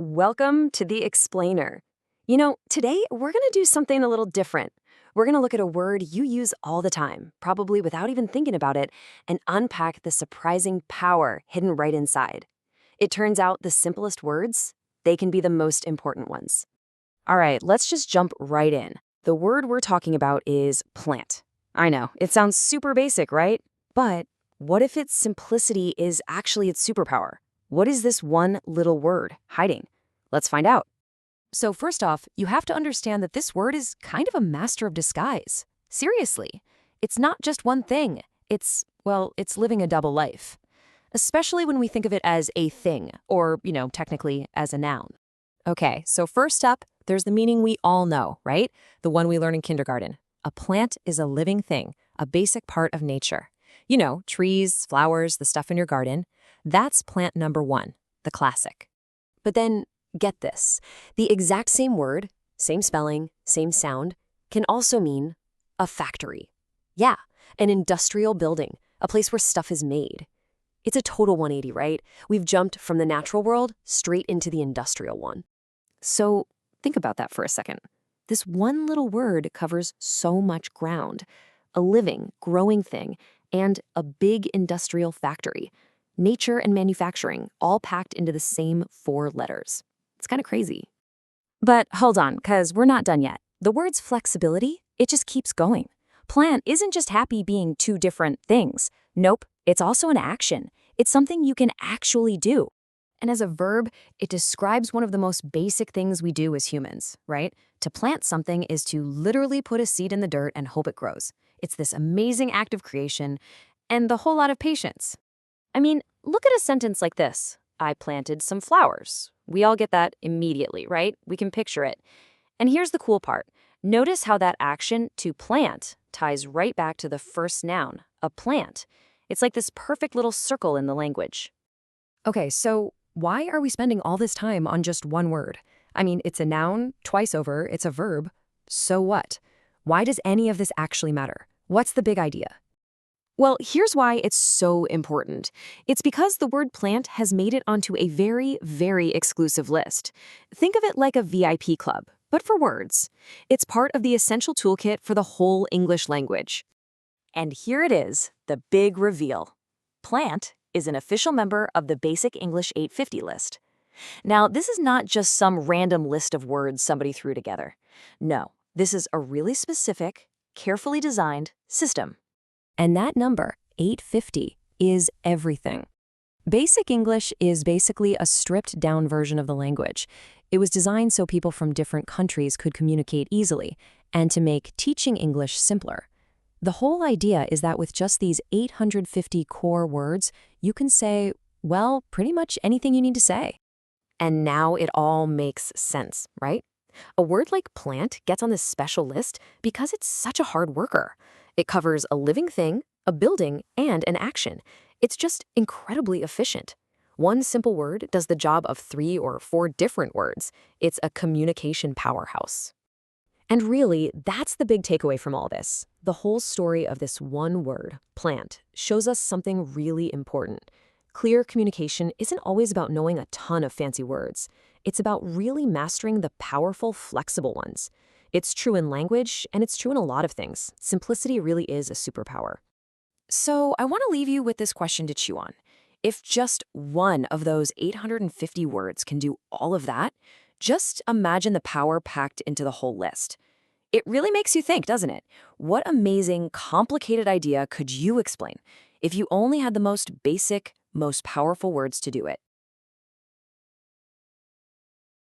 welcome to the explainer. Today we're going to do something a little different. We're going to look at a word you use all the time, probably without even thinking about it, and unpack the surprising power hidden right inside. It turns out the simplest words, they can be the most important ones. All right, let's just jump right in. The word we're talking about is plant. I know, it sounds super basic, right? But what if its simplicity is actually its superpower? What is this one little word hiding? Let's find out. So first off, you have to understand that this word is kind of a master of disguise. Seriously, it's not just one thing. It's living a double life. Especially when we think of it as a thing, or, technically as a noun. Okay, so first up, there's the meaning we all know, right? The one we learn in kindergarten. A plant is a living thing, a basic part of nature. Trees, flowers, the stuff in your garden. That's plant number one, the classic. But then, get this. The exact same word, same spelling, same sound, can also mean a factory. Yeah, an industrial building, a place where stuff is made. It's a total 180, right? We've jumped from the natural world straight into the industrial one. So think about that for a second. This one little word covers so much ground. A living, growing thing, and a big industrial factory. Nature and manufacturing, all packed into the same 4 letters. It's kind of crazy. But hold on, because we're not done yet. The word's flexibility, it just keeps going. Plant isn't just happy being 2 different things. Nope, it's also an action. It's something you can actually do. And as a verb, it describes one of the most basic things we do as humans, right? To plant something is to literally put a seed in the dirt and hope it grows. It's this amazing act of creation and the whole lot of patience. I mean, look at a sentence like this. I planted some flowers. We all get that immediately, right? We can picture it. And here's the cool part. Notice how that action, to plant, ties right back to the first noun, a plant. It's like this perfect little circle in the language. Okay, so why are we spending all this time on just one word? I mean, it's a noun, twice over, it's a verb. So what? Why does any of this actually matter? What's the big idea? Well, here's why it's so important. It's because the word plant has made it onto a very, very exclusive list. Think of it like a VIP club, but for words. It's part of the essential toolkit for the whole English language. And here it is, the big reveal. Plant is an official member of the Basic English 850 list. Now, this is not just some random list of words somebody threw together. No, this is a really specific, carefully designed system. And that number, 850, is everything. Basic English is basically a stripped-down version of the language. It was designed so people from different countries could communicate easily and to make teaching English simpler. The whole idea is that with just these 850 core words, you can say, well, pretty much anything you need to say. And now it all makes sense, right? A word like plant gets on this special list because it's such a hard worker. It covers a living thing, a building, and an action. It's just incredibly efficient. One simple word does the job of 3 or 4 different words. It's a communication powerhouse. And really, that's the big takeaway from all this. The whole story of this one word, plant, shows us something really important. Clear communication isn't always about knowing a ton of fancy words. It's about really mastering the powerful, flexible ones. It's true in language, and it's true in a lot of things. Simplicity really is a superpower. So I want to leave you with this question to chew on. If just one of those 850 words can do all of that, just imagine the power packed into the whole list. It really makes you think, doesn't it? What amazing, complicated idea could you explain if you only had the most basic, most powerful words to do it?